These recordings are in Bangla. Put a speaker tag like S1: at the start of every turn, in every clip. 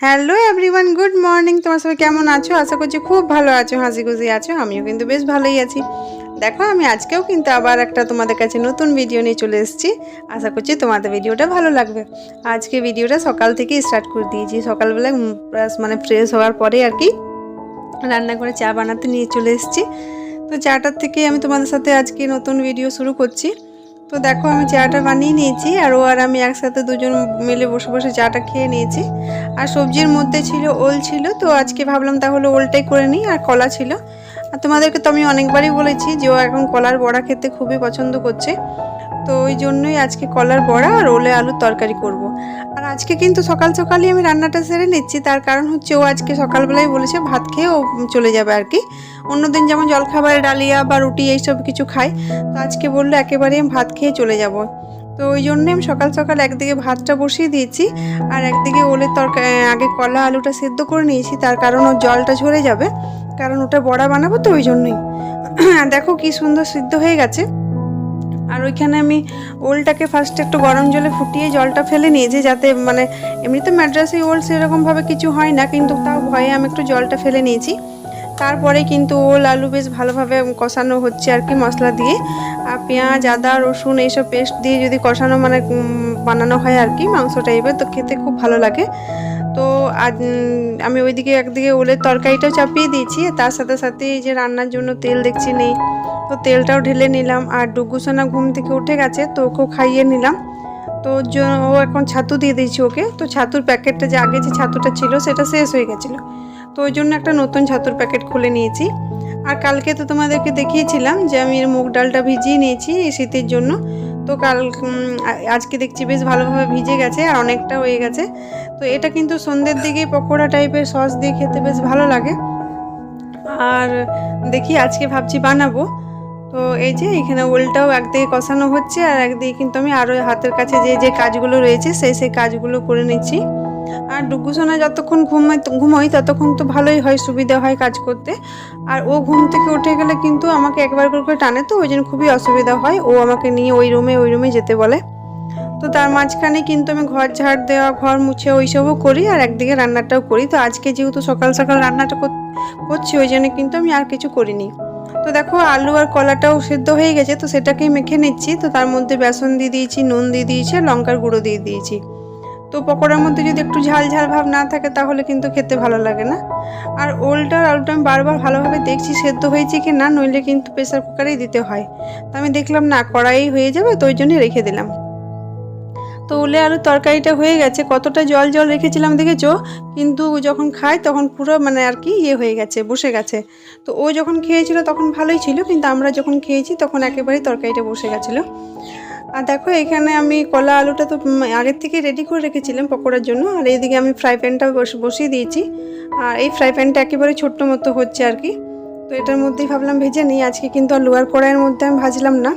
S1: Hello everyone, good morning. তোমার সবাই কেমন আছো? আশা করছি খুব ভালো আছো, হাসি খুশি আছো। আমিও কিন্তু বেশ ভালোই আছি। দেখো, আমি আজকেও কিন্তু আবার একটা তোমাদের কাছে নতুন ভিডিও নিয়ে চলে এসেছি। আশা করছি তোমাদের ভিডিওটা ভালো লাগবে। আজকে ভিডিওটা সকাল থেকে স্টার্ট করে দিয়েছি। সকালবেলায় ফ্রেশ হওয়ার পরে আর কি রান্না করে চা বানাতে নিয়ে চলে এসেছি। তো চাটার থেকে আমি তোমাদের সাথে আজকে নতুন ভিডিও শুরু করছি। তো দেখো, আমি চাটা বানিয়ে নিয়েছি আর ও আর আমি একসাথে দুজন মিলে বসে বসে চাটা খেয়ে নিয়েছি। আর সবজির মধ্যে ছিল ওল ছিল, তো আজকে ভাবলাম তাহলে ওলটাই করে নিই। আর কলা ছিল। আর তোমাদেরকে তো আমি অনেকবারই বলেছি যে ও এখন কলার বড়া খেতে খুবই পছন্দ করছে। তো ওই জন্যই আজকে কলার বড়া আর ওলে আলুর তরকারি করব। আর আজকে কিন্তু সকাল সকালই আমি রান্নাটা সেরে নিচ্ছি। তার কারণ হচ্ছে ও আজকে সকালবেলায় বলেছে ভাত খেয়ে ও চলে যাবে আর কি। অন্যদিন যেমন জলখাবারে ডালিয়া বা রুটি এইসব কিছু খাই, তো আজকে বললো একেবারেই আমি ভাত খেয়ে চলে যাব। তো ওই জন্যে আমি সকাল সকাল একদিকে ভাতটা বসিয়ে দিয়েছি আর একদিকে ওলের তরকারি আগে কলা আলুটা সেদ্ধ করে নিয়েছি। তার কারণ ওর জলটা ঝরে যাবে, কারণ ওটা বড়া বানাবো, তো ওই জন্যই। দেখো কি সুন্দর সিদ্ধ হয়ে গেছে। আর ওইখানে আমি ওলটাকে ফার্স্টে একটু গরম জলে ফুটিয়ে জলটা ফেলে নিয়েছি, যাতে এমনিতে ম্যাড্রাসি ওল সেরকমভাবে কিছু হয় না, কিন্তু তাও ভয়ে আমি একটু জলটা ফেলে নিয়েছি। তারপরে কিন্তু ওল আলু বেশ ভালোভাবে কষানো হচ্ছে আর কি মশলা দিয়ে। আর পেঁয়াজ আদা রসুন এইসব পেস্ট দিয়ে যদি কষানো বানানো হয় আর কি মাংস টাইপের, তো খেতে খুব ভালো লাগে। তো আজ আমি ওইদিকে একদিকে ওলের তরকারিটাও চাপিয়ে দিয়েছি, তার সাথে সাথে এই যে রান্নার জন্য তেল দেখছি নেই, তো তেলটাও ঢেলে নিলাম। আর ডুগুসোনা ঘুম থেকে উঠে গেছে, তো ওকেও খাইয়ে নিলাম। তো ওর জন্য ও এখন ছাতু দিয়ে দিয়েছি ওকে। তো ছাতুর প্যাকেটটা যে আগে যে ছাতুটা ছিল সেটা শেষ হয়ে গেছিলো, তো ওই জন্য একটা নতুন ছাতুর প্যাকেট খুলে নিয়েছি। আর কালকে তো তোমাদেরকে দেখিয়েছিলাম যে আমি মুগ ডালটা ভিজিয়ে নিয়েছি এই শীতের জন্য। তো আজকে দেখছি বেশ ভালোভাবে ভিজে গেছে আর অনেকটা হয়ে গেছে। তো এটা কিন্তু সন্ধ্যের দিকে পকোড়া টাইপের সস দিয়ে খেতে বেশ ভালো লাগে। আর দেখি আজকে ভাবছি বানাবো। তো এই যে এখানে ওলটাও একদিকে কষানো হচ্ছে আর একদিকে কিন্তু আমি আরও হাতের কাছে যে যে কাজগুলো রয়েছে সেই কাজগুলো করে নিচ্ছি। আর ডুগুসোনা যতক্ষণ ঘুমোই ততক্ষণ তো ভালোই হয়, সুবিধা হয় কাজ করতে। আর ও ঘুম থেকে উঠে গেলে কিন্তু আমাকে একবার করে টানে, তো ওই জন্য খুবই অসুবিধা হয়। ও আমাকে নিয়ে ওই রুমে যেতে বলে। তো তার মাঝখানে কিন্তু আমি ঘর ঝাড় দেওয়া, ঘর মুছে ওইসবও করি আর একদিকে রান্নাটাও করি। তো আজকে যেহেতু সকাল সকাল রান্নাটা করছি, ওই জন্য কিন্তু আমি আর কিছু করিনি। তো দেখো, আলু আর কলাটাও সেদ্ধ হয়ে গেছে, তো সেটাকেই মেখে নিচ্ছি। তো তার মধ্যে বেসন দিয়ে দিয়েছি, নুন দিয়ে দিয়েছি আর লঙ্কার গুঁড়ো দিয়ে দিয়েছি। তো পকোড়ার মধ্যে যদি একটু ঝাল ঝাল ভাব না থাকে তাহলে কিন্তু খেতে ভালো লাগে না। আর ওলটা আর আলুটা আমি বারবার ভালোভাবে দেখছি সেদ্ধ হয়েছে কি না, নইলে কিন্তু প্রেসার কুকারেই দিতে হয়। তো আমি দেখলাম না, কড়াই হয়ে যাবে, তো ওই জন্যই রেখে দিলাম। তো ওলে আলুর তরকারিটা হয়ে গেছে। কতটা জল জল রেখেছিলাম দেখেছো, কিন্তু যখন খাই তখন পুরো আর কি হয়ে গেছে, বসে গেছে। তো ও যখন খেয়েছিল তখন ভালোই ছিল, কিন্তু আমরা যখন খেয়েছি তখন একেবারেই তরকারিটা বসে গেছিলো। আর দেখো, এখানে আমি কলা আলুটা তো আগের থেকে রেডি করে রেখেছিলাম পকোড়ার জন্য। আর এইদিকে আমি ফ্রাই প্যানটাও বসিয়ে দিয়েছি। আর এই ফ্রাই প্যানটা একেবারে ছোট্ট মতো হচ্ছে আর কি। তো এটার মধ্যেই ভাবলাম ভেজে নিই। আজকে কিন্তু আর লোহার কড়াইয়ের মধ্যে আমি ভাজলাম না,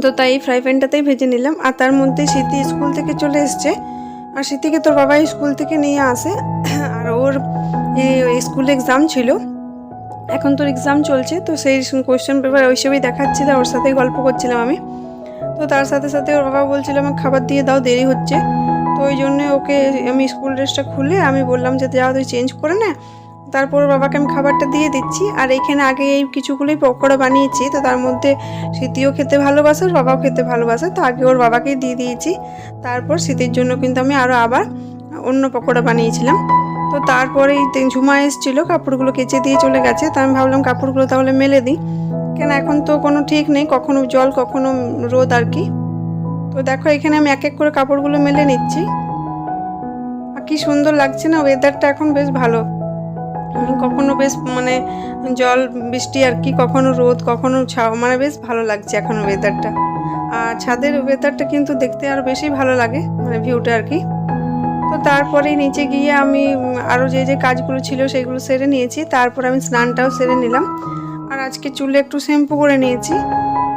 S1: তো তাই ফ্রাই প্যানটাতেই ভেজে নিলাম। আর তার মধ্যে স্মৃতি স্কুল থেকে চলে এসছে। আর স্মৃতিকে তোর বাবা স্কুল থেকে নিয়ে আসে। আর ওর স্কুলে এক্সাম ছিল, এখন তোর এক্সাম চলছে, তো সেই কোয়েশ্চেন পেপার ওইসবই দেখাচ্ছিল, ওর সাথেই গল্প করছিলাম আমি। তো তার সাথে সাথে ওর বাবা বলছিল আমাকে খাবার দিয়ে দাও, দেরি হচ্ছে। তো ওই জন্যে ওকে আমি স্কুল ড্রেসটা খুলে আমি বললাম যে যাও তুই চেঞ্জ করে নে, তারপর বাবাকে আমি খাবারটা দিয়ে দিচ্ছি। আর এইখানে আগে এই কিছুগুলোই পকোড়া বানিয়েছি, তো তার মধ্যে স্মৃতিও খেতে ভালোবাসে, ওর বাবাও খেতে ভালোবাসে, তো আগে ওর বাবাকেই দিয়ে দিয়েছি। তারপর স্মৃতির জন্য কিন্তু আমি আবার অন্য পকোড়া বানিয়েছিলাম। তো তারপরেই ঝুমা এসেছিলো, কাপড়গুলো কেচে দিয়ে চলে গেছে। তো আমি ভাবলাম কাপড়গুলো তাহলে মেলে দিই, কেন এখন তো কোনো ঠিক নেই, কখনো জল কখনো রোদ আর কি। তো দেখো, এখানে আমি এক এক করে কাপড়গুলো মেলে নিচ্ছি। আর কি সুন্দর লাগছে না, ওয়েদারটা এখন বেশ ভালো। কখনো বেশ জল বৃষ্টি আর কি, কখনো রোদ কখনো ছাও, বেশ ভালো লাগছে এখন ওয়েদারটা। আর ছাদের ওয়েদারটা কিন্তু দেখতে আরও বেশি ভালো লাগে, ভিউটা আর কি। তো তারপরে নিচে গিয়ে আমি আরও যে যে কাজগুলো ছিল সেগুলো সেরে নিয়েছি। তারপর আমি স্নানটাও সেরে নিলাম। আর আজকে চুলে একটু শ্যাম্পু করে নিয়েছি।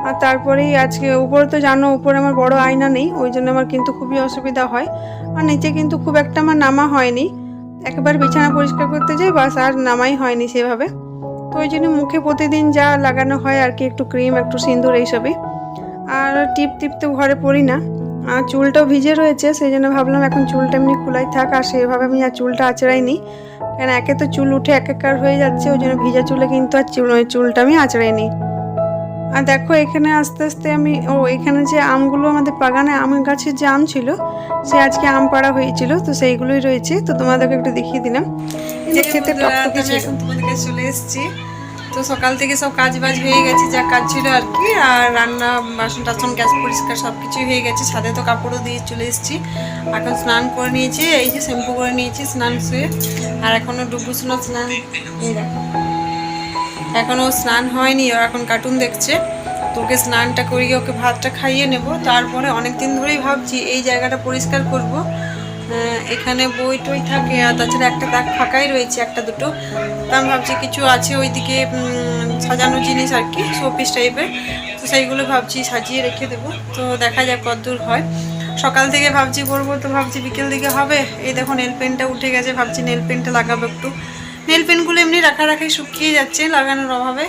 S1: আর তারপরেই আজকে উপরে তো জানো, উপরে আমার বড় আয়না নেই, ওই জন্য আমার কিন্তু খুবই অসুবিধা হয়। আর নিচে কিন্তু খুব একটা আমার নামা হয়নি, একবার বিছানা পরিষ্কার করতে যাই বাস, আর নামাই হয়নি সেভাবে। তো ওই জন্য মুখে প্রতিদিন যা লাগানো হয় আর কি, একটু ক্রিম একটু সিঁদুর এইসবই। আর টিপ তো ঘরে পরি না, আর চুলটাও ভিজে রয়েছে, সেই জন্য ভাবলাম এখন চুলটা এমনি খোলাই থাক, আর সেভাবে আমি আর চুলটা আঁচড়াইনি, কেন একে তো চুল উঠে একাকার হয়ে যাচ্ছে, ওই জন্য ভিজা চুলে কিন্তু আর চুলটা আমি আঁচড়াইনি। আর দেখো এখানে আস্তে আস্তে আমি এখানে যে আমগুলো আমাদের বাগানে আমের গাছের যে আম ছিল, সে আজকে আম পাড়া হয়েছিল, তো সেইগুলোই রয়েছে, তো তোমাদেরকে একটু দেখিয়ে দিলাম। খেতে টকটকে ছিল। এখন তোমাদের কাছে চলে এসেছি, তো সকাল থেকে সব কাজ বাজ হয়ে গেছে, যা কাজ ছিল আর কি, আর রান্না বাসন টাসন গ্যাস পরিষ্কার সব কিছুই হয়ে গেছে, ছাদে তো কাপড়ও দিয়ে চলে এসেছি। এখন স্নান করে নিয়েছি, এই যে শ্যাম্পু করে নিয়েছি স্নান শুয়ে, আর এখনও ডুবু স্নান এখনও স্নান হয়নি, ও এখন কার্টুন দেখছে, তো ওকে স্নানটা করিয়ে ওকে ভাতটা খাইয়ে নেব। তারপরে অনেক দিন ধরেই ভাবছি এই জায়গাটা পরিষ্কার করব, এখানে বই টই থাকে, আর তাছাড়া একটা দাগ ফাঁকাই রয়েছে একটা দুটো, তা আমি ভাবছি কিছু আছে ওইদিকে সাজানো জিনিস আর কি, শোপিস টাইপের, তো সেইগুলো ভাবছি সাজিয়ে রেখে দেবো, তো দেখা যাক কতদূর হয়। সকাল থেকে ভাবছি করবো, তো ভাবছি বিকেল দিকে হবে। এই দেখো নেল পেনটা উঠে গেছে, ভাবছি নেল পেনটা লাগাবো একটু। নেল পেনগুলো এমনি রাখারাখি শুকিয়ে যাচ্ছে লাগানোর অভাবে,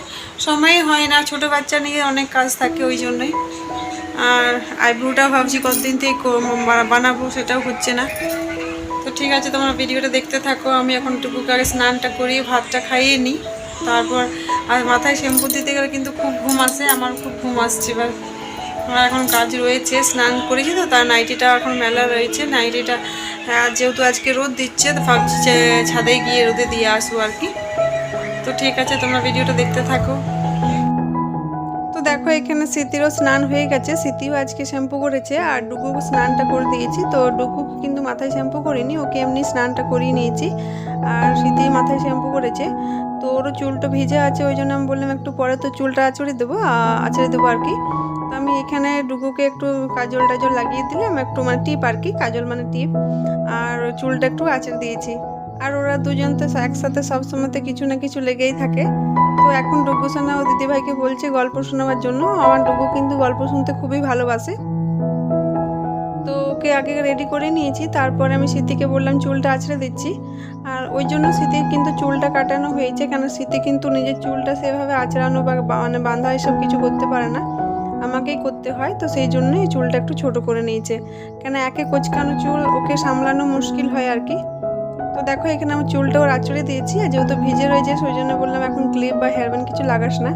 S1: সময়ই হয় না, ছোটো বাচ্চা নিয়ে অনেক কাজ থাকে ওই জন্যই। আর আইব্রোটাও ভাবছি কতদিন থেকে বানাবো, সেটাও হচ্ছে না। তো ঠিক আছে, তোমরা ভিডিওটা দেখতে থাকো। আমি এখন টুকুকে আগে স্নানটা করিয়ে ভাতটা খাইয়ে নিই, তারপর আর মাথায় শ্যাম্পু দিতে গেলে কিন্তু খুব ঘুম আসে, আমার খুব ঘুম আসছে। এবার আমার এখন কাজ রয়েছে, স্নান করেছি তো, তার নাইটিটা এখন মেলা রয়েছে, নাইটিটা যেহেতু আজকে রোদ দিচ্ছে, তো ভাবছি যে ছাদে গিয়ে রোদে দিয়ে আসবো আর কি। তো ঠিক আছে, তোমরা ভিডিওটা দেখতে থাকো। তো দেখো এখানে স্মৃতিরও স্নান হয়ে গেছে, স্মৃতিও আজকে শ্যাম্পু করেছে, আর ডুগুকে স্নানটা করে দিয়েছি। তো ডুগুকে কিন্তু মাথায় শ্যাম্পু করিনি, ওকে এমনি স্নানটা করিয়ে নিয়েছি, আর স্মৃতি মাথায় শ্যাম্পু করেছে। তো ওরও চুলটা ভিজে আছে, ওই জন্য আমি বললাম একটু পরে তো চুলটা আঁচড়ে দেবো আর কি। তো আমি এখানে ডুগুকে একটু কাজল টাজল লাগিয়ে দিলাম, একটু মানে টিপ আর কি, কাজল মানে টিপ, আর চুলটা একটু আঁচড়ে দিয়েছি। আর ওরা দুজন তো একসাথে সবসময়তে কিছু না কিছু লেগেই থাকে। তো এখন ডুগু সোনা ও দিদিভাইকে বলছে গল্প শোনাবার জন্য, আমার ডুগু কিন্তু গল্প শুনতে খুবই ভালোবাসে। তো ওকে আগে রেডি করে নিয়েছি, তারপরে আমি স্মৃতিকে বললাম চুলটা আঁচড়ে দিচ্ছি, আর ওই জন্য স্মৃতির কিন্তু চুলটা কাটানো হয়েছে, কেন স্মৃতি কিন্তু নিজের চুলটা সেভাবে আঁচড়ানো বা মানে বাঁধা এসব কিছু করতে পারে না, আমাকেই করতে হয়, তো সেই জন্যই চুলটা একটু ছোট করে নিয়েছে, কেন একে কোচকানো চুল ওকে সামলানো মুশকিল হয় আর কি। তো দেখো এখানে আমার চুলটাও আঁচড়ে দিয়েছি, আর যেহেতু ভিজে রয়েছে সেই জন্য বললাম এখন ক্লিপ বা হেয়ার ব্যান্ড কিছু লাগাস না।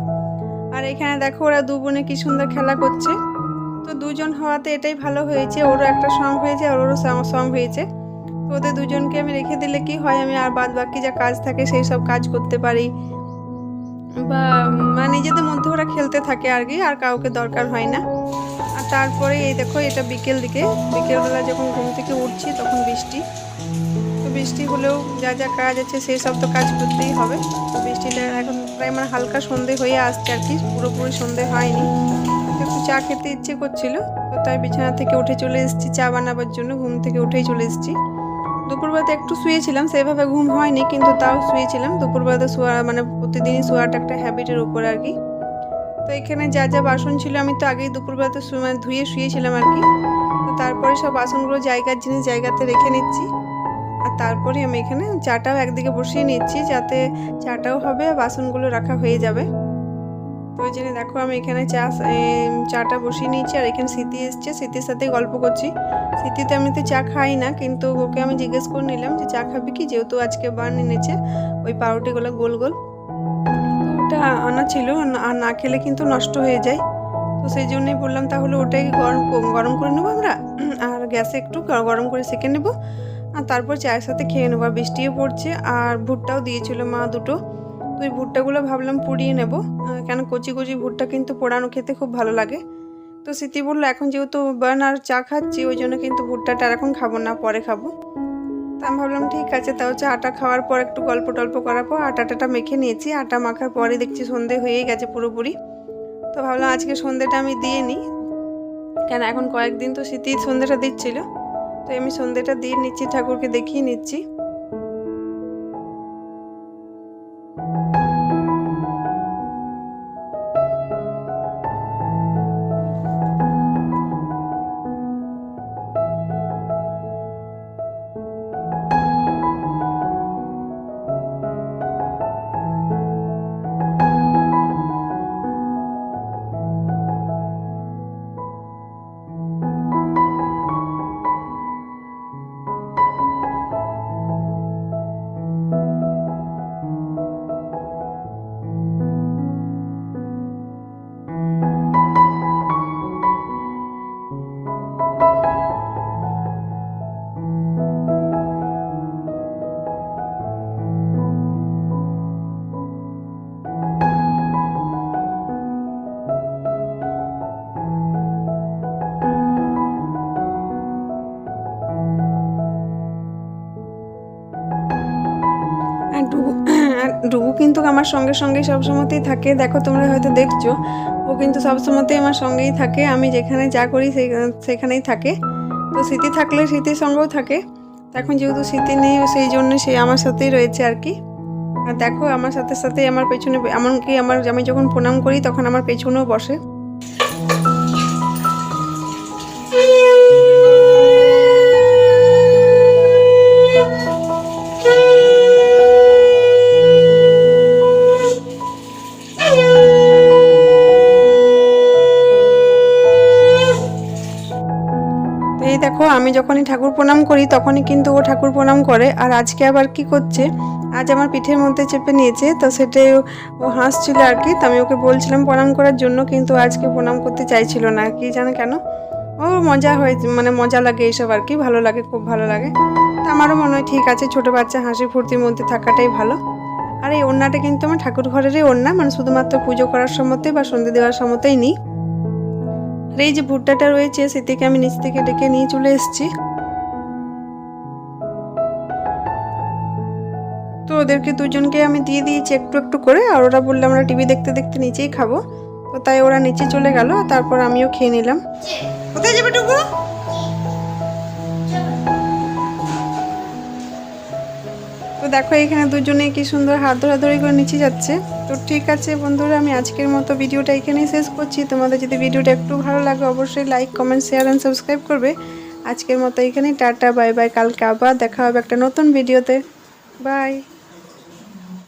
S1: আর এখানে দেখো ওরা দু বোনে কি সুন্দর খেলা করছে, তো দুজন হওয়াতে এটাই ভালো হয়েছে, ওরও একটা সং হয়েছে আর ওরও সং হয়েছে। তো ওদের দুজনকে আমি রেখে দিলে কি হয়, আমি আর বাদ বাকি যা কাজ থাকে সেই সব কাজ করতে পারি, বা নিজেদের মধ্যে ওরা খেলতে থাকে আর কি, আর কাউকে দরকার হয় না। আর তারপরে এই দেখো এটা বিকেলবেলা যখন ঘুম থেকে উঠছি তখন বৃষ্টি, তো বৃষ্টি হলেও যা যা কাজ আছে সেই সব তো কাজ করতেই হবে। তো বৃষ্টিটা এখন প্রায় মানে হালকা সন্ধে হয়ে আসছে আর কি, পুরোপুরি সন্ধে হয়নি। একটু চা খেতে ইচ্ছে করছিল, তো তাই বিছানা থেকে উঠে চলে এসেছি চা বানাবার জন্য, ঘুম থেকে উঠেই চলে এসেছি। দুপুরবেলাতে একটু শুয়েছিলাম, সেভাবে ঘুম হয়নি কিন্তু তাও শুয়েছিলাম। দুপুরবেলাতে শোয়া মানে প্রতিদিনই শোয়াটা একটা হ্যাবিটের উপর আর কি। তো এখানে যা যা বাসন ছিল আমি তো আগেই দুপুরবেলাতে মানে ধুয়ে শুয়েছিলাম আর কি। তো তারপরে সব বাসনগুলো জায়গার জিনিস জায়গাতে রেখে নিচ্ছি, আর তারপরে আমি এখানে চাটাও একদিকে বসিয়ে নিচ্ছি, যাতে চাটাও হবে আর বাসনগুলো রাখা হয়ে যাবে। তো ওই জন্য দেখো আমি এখানে চাটা বসিয়ে নিয়েছি, আর এখানে স্মৃতি এসছে, স্মৃতির সাথে গল্প করছি। স্মৃতি তো এমনিতে চা খাই না, কিন্তু ওকে আমি জিজ্ঞেস করে নিলাম যে চা খাবি কি, যেহেতু আজকে বান এনেছে ওই পাউরুটিগুলো গোল গোল, তো ওটা আনা ছিল, আর না খেলে কিন্তু নষ্ট হয়ে যায়। তো সেই জন্যই বললাম তাহলে ওটাই গরম করে নেবো আমরা, আর গ্যাসে একটু গরম করে সেঁকে নেবো, আর তারপর চায়ের সাথে খেয়ে নেবো। আর বৃষ্টিও পড়ছে, আর ভুট্টাও দিয়েছিল মা দুটো, তো ওই ভুট্টাগুলো ভাবলাম পুড়িয়ে নেবো, কেন কচি কচি ভুট্টা কিন্তু পোড়ানো খেতে খুব ভালো লাগে। তো স্মৃতি বললো এখন যেহেতু বার্ন আর চা খাচ্ছি ওই জন্য কিন্তু ভুট্টাটা এখন খাবো না, পরে খাবো। তা আমি ভাবলাম ঠিক আছে, তা হচ্ছে আটা খাওয়ার পর একটু গল্প টল্প করার পর আটাটা মেখে নিয়েছি, আটা মাখার পরে দেখছি সন্ধে হয়ে গেছে পুরোপুরি। তো ভাবলাম আজকে সন্ধেটা আমি দিয়ে নিই, কেন এখন কয়েকদিন তো স্মৃতির সন্ধেটা দিচ্ছিল, তো আমি সন্ধেটা দিয়ে নিচ্ছি, ঠাকুরকে দেখিয়ে নিচ্ছি। ডুগু কিন্তু আমার সঙ্গে সঙ্গেই সবসময়তেই থাকে। দেখো তোমরা হয়তো দেখছো, ও কিন্তু সবসময়তেই আমার সঙ্গেই থাকে। আমি যেখানে যা করি সেখানেই থাকে। তো স্মৃতি থাকলে স্মৃতির সঙ্গেও থাকে। এখন যেহেতু স্মৃতি নেই, সেই জন্য সে আমার সাথেই রয়েছে আর কি। আর দেখো আমার সাথে সাথে আমার পেছনে, এমনকি আমি যখন প্রণাম করি তখন আমার পেছনেও বসে। এই দেখো আমি যখনই ঠাকুর প্রণাম করি তখনই কিন্তু ও ঠাকুর প্রণাম করে। আর আজকে আবার কি করছে, আজ আমার পিঠের মধ্যে চেপে নিয়েছে, তো সেটাই ও হাসছিল আর কি। তো আমি ওকে বলছিলাম প্রণাম করার জন্য, কিন্তু আজকে প্রণাম করতে চাইছিল না, কি জানে কেন। ও মজা হয়, মানে মজা লাগে এইসব আর কি, ভালো লাগে, খুব ভালো লাগে। তো আমারও মনে হয় ঠিক আছে, ছোটো বাচ্চা হাসি ফুর্তির মধ্যে থাকাটাই ভালো। আর এই ওড়নাটা কিন্তু আমার ঠাকুর ঘরেরই ওড়না, মানে শুধুমাত্র পুজো করার সময়তেই বা সন্ধ্যে দেওয়ার সময়তেই নিই। আর এই যে ভুট্টাটা রয়েছে সেটিকে আমি নিচ থেকে ডেকে নিয়ে চলে এসেছি। তো ওদেরকে দুজনকে আমি দিয়ে দিয়েছি একটু একটু করে, আর ওরা বললো আমরা টিভি দেখতে দেখতে নিচেই খাবো। তো তাই ওরা নিচে চলে গেল, তারপর আমিও খেয়ে নিলাম। কোথায় যাবে টুকু? তো দেখো এখানে দুজনে কি সুন্দর হাত ধরাধরি করে নিচে যাচ্ছে। তো ঠিক আছে বন্ধুরা, আমি আজকের মতো ভিডিওটা এখানেই শেষ করছি। তোমাদের যদি ভিডিওটা একটু ভালো লাগে অবশ্যই like, comment, share and subscribe করবে। আজকের মতো এখানেই টাটা, বাই বাই। কালকে আবার দেখা হবে একটা নতুন ভিডিওতে। বাই।